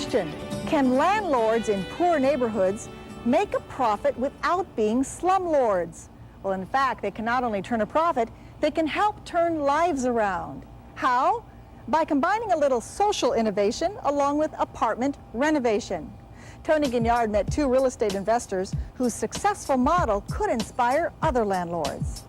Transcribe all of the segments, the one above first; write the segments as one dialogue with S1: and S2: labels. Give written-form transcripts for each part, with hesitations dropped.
S1: question. Can landlords in poor neighborhoods make a profit without being slumlords? Well, in fact, they can not only turn a profit, they can help turn lives around. How? By combining a little social innovation along with apartment renovation. Tony Guignard met two real estate investors whose successful model could inspire other landlords.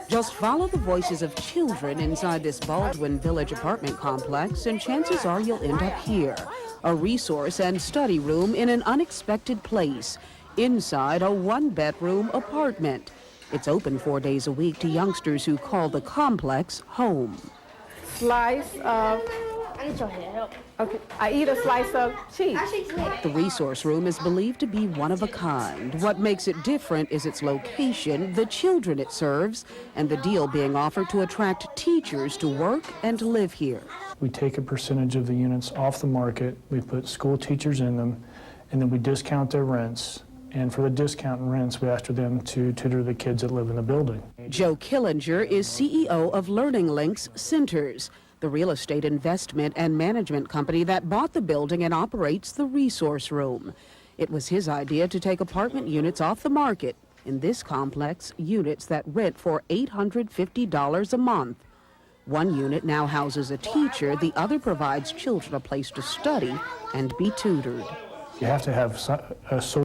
S2: Just follow the voices of children inside this Baldwin Village apartment complex, and chances are you'll end up here. A resource and study room in an unexpected place, inside a one-bedroom apartment. It's open 4 days a week to youngsters who call the complex home.
S3: Slice of... I need your help. Okay, I eat a slice of cheese.
S2: The resource room is believed to be one of a kind. What makes it different is its location, the children it serves, and the deal being offered to attract teachers to work and to live here.
S4: We take a percentage of the units off the market, we put school teachers in them, and then we discount their rents. And for the discount in rents, we ask them to tutor the kids that live in the building.
S2: Joe Killinger is CEO of Learning Links Centers, the real estate investment and management company that bought the building and operates the resource room. It was his idea to take apartment units off the market. In this complex, units that rent for $850 a month. One unit now houses a teacher, the other provides children a place to study and be tutored.
S4: You have to have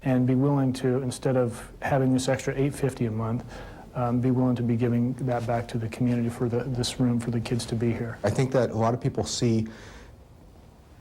S4: and be willing to, instead of having this extra $850 a month, be willing to be giving that back to the community for this room for the kids to be here.
S5: I think that a lot of people see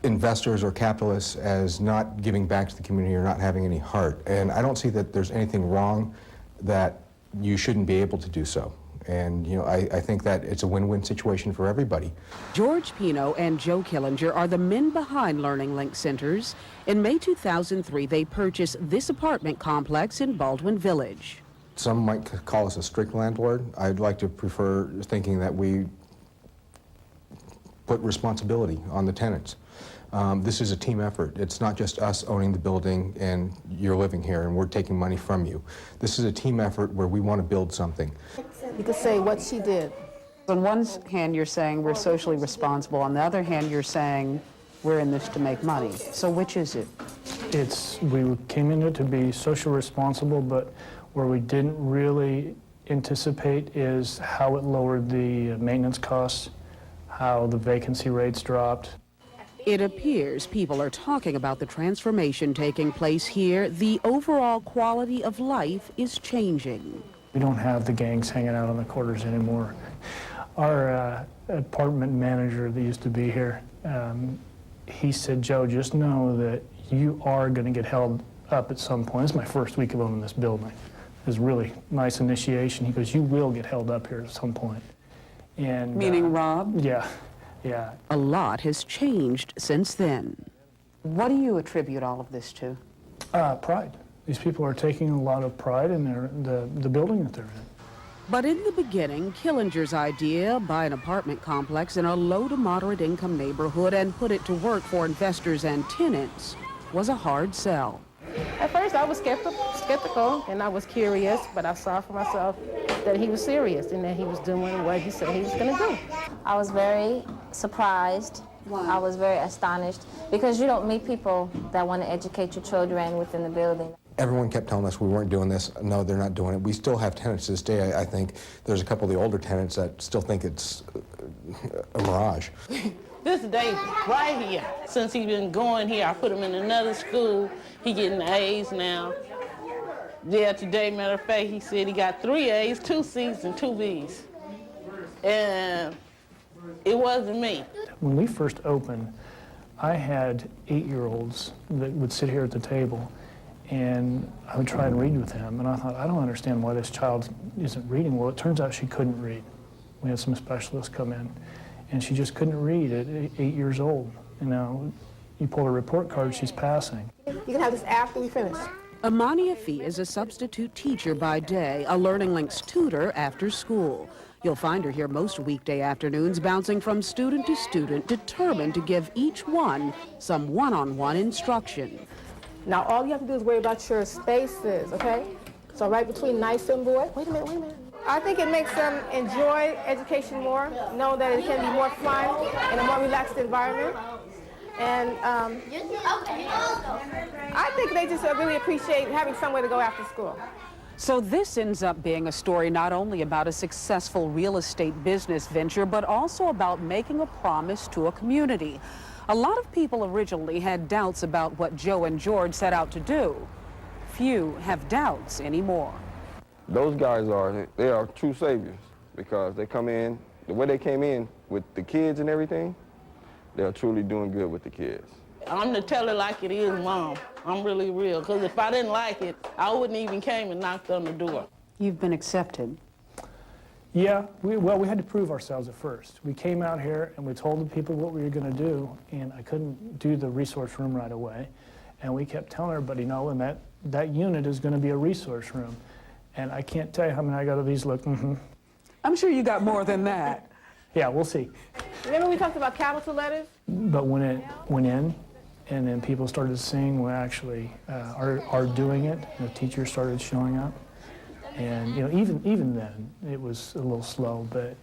S5: investors or capitalists as not giving back to the community or not having any heart. And I don't see that there's anything wrong that you shouldn't be able to do so. And, you know, I think that it's a win-win situation for everybody.
S2: George Pino and Joe Killinger are the men behind Learning Link Centers. In May 2003, they purchased this apartment complex in Baldwin Village.
S5: Some might call us a strict landlord. I'd like to prefer thinking that we put responsibility on the tenants. This is a team effort. It's not just us owning the building and you're living here and we're taking money from you. This is a team effort where we want to build something.
S3: You could say what she did.
S2: On one hand, you're saying we're socially responsible. On the other hand, you're saying we're in this to make money. So which is it?
S4: We came into it to be socially responsible, but where we didn't really anticipate is how it lowered the maintenance costs, how the vacancy rates dropped.
S2: It appears people are talking about the transformation taking place here. The overall quality of life is changing.
S4: We don't have the gangs hanging out on the corners anymore. Our apartment manager that used to be here, he said, Joe, just know that you are going to get held up at some point. This is my first week of owning this building. It was a really nice initiation. He goes, you will get held up here at some point. And,
S2: meaning robbed?
S4: Yeah, yeah.
S2: A lot has changed since then. What do you attribute all of this to?
S4: Pride. These people are taking a lot of pride in the building that they're in.
S2: But in the beginning, Killinger's idea, buy an apartment complex in a low to moderate income neighborhood and put it to work for investors and tenants, was a hard sell.
S3: At first I was skeptical and I was curious, but I saw for myself that he was serious and that he was doing what he said he was going to do.
S6: I was very surprised. Wow. I was very astonished because you don't meet people that want to educate your children within the building.
S5: Everyone kept telling us we weren't doing this. No, they're not doing it. We still have tenants to this day. I think there's a couple of the older tenants that still think it's a mirage.
S7: This is David, right here. Since he's been going here, I put him in another school. He getting A's now. Yeah, today, matter of fact, he said he got 3 A's, 2 C's, and 2 B's. And it wasn't me.
S4: When we first opened, I had 8-year-olds that would sit here at the table, and I would try and read with them. And I thought, I don't understand why this child isn't reading. Well, it turns out she couldn't read. We had some specialists come in, and she just couldn't read at 8 years old. You know, you pull her report card, she's passing.
S3: You can have this after we finish.
S2: Amani Afi is a substitute teacher by day, a Learning Links tutor after school. You'll find her here most weekday afternoons, bouncing from student to student, determined to give each one some one-on-one instruction.
S3: Now all you have to do is worry about your spaces, okay? So right between nice and boy. Wait a minute. I think it makes them enjoy education more, know that it can be more fun in a more relaxed environment.
S8: And I think they just really appreciate having somewhere to go after school.
S2: So this ends up being a story not only about a successful real estate business venture, but also about making a promise to a community. A lot of people originally had doubts about what Joe and George set out to do. Few have doubts anymore.
S9: Those guys they are true saviors because they come in, the way they came in with the kids and everything, they're truly doing good with the kids.
S7: I'm to tell it like it is, Mom. I'm really real, because if I didn't like it, I wouldn't even came and knocked on the door.
S2: You've been accepted.
S4: Yeah, we had to prove ourselves at first. We came out here and we told the people what we were going to do, and I couldn't do the resource room right away. And we kept telling everybody, no, and that unit is going to be a resource room. And I can't tell you how many I got of these look,
S2: I'm sure you got more than that.
S4: Yeah, we'll see.
S8: Remember we talked about capital letters?
S4: But when it went in, and then people started seeing we actually are doing it, the teachers started showing up. And you know, even then, it was a little slow, but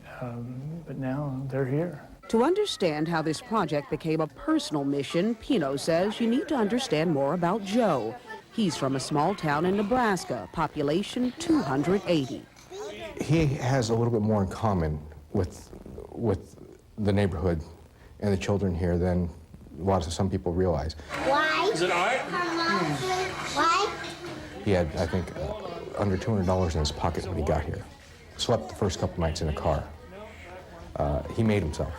S4: now they're here.
S2: To understand how this project became a personal mission, Pino says you need to understand more about Joe. He's from a small town in Nebraska, population 280.
S5: He has a little bit more in common with the neighborhood and the children here than some people realize.
S10: Why? Is it art? Why?
S5: He had, I think, under $200 in his pocket when he got here. Slept the first couple nights in a car. He made himself.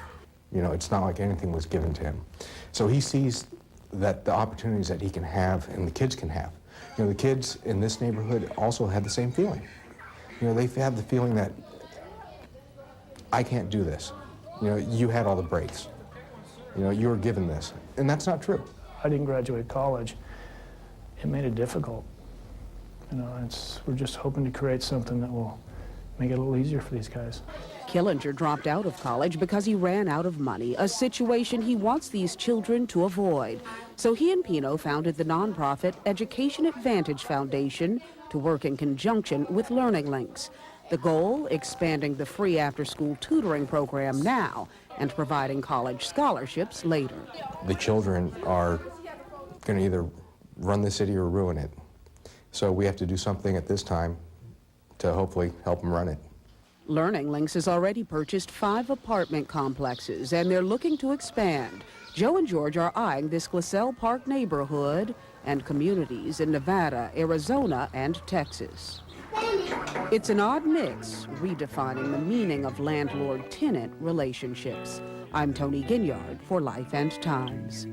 S5: You know, it's not like anything was given to him. So he sees that the opportunities that he can have and the kids can have. You know, the kids in this neighborhood also had the same feeling. You know, they have the feeling that I can't do this. You know, you had all the breaks. You know, you were given this. And that's not true.
S4: I didn't graduate college. It made it difficult. You know, we're just hoping to create something that will make it a little easier for these guys.
S2: Killinger dropped out of college because he ran out of money, a situation he wants these children to avoid. So he and Pino founded the nonprofit Education Advantage Foundation to work in conjunction with Learning Links. The goal, expanding the free after-school tutoring program now and providing college scholarships later.
S5: The children are going to either run the city or ruin it. So we have to do something at this time to hopefully help them run it.
S2: Learning Links has already purchased 5 apartment complexes, and they're looking to expand. Joe and George are eyeing this Glassell Park neighborhood and communities in Nevada, Arizona, and Texas. It's an odd mix, redefining the meaning of landlord-tenant relationships. I'm Tony Ginyard for Life and Times.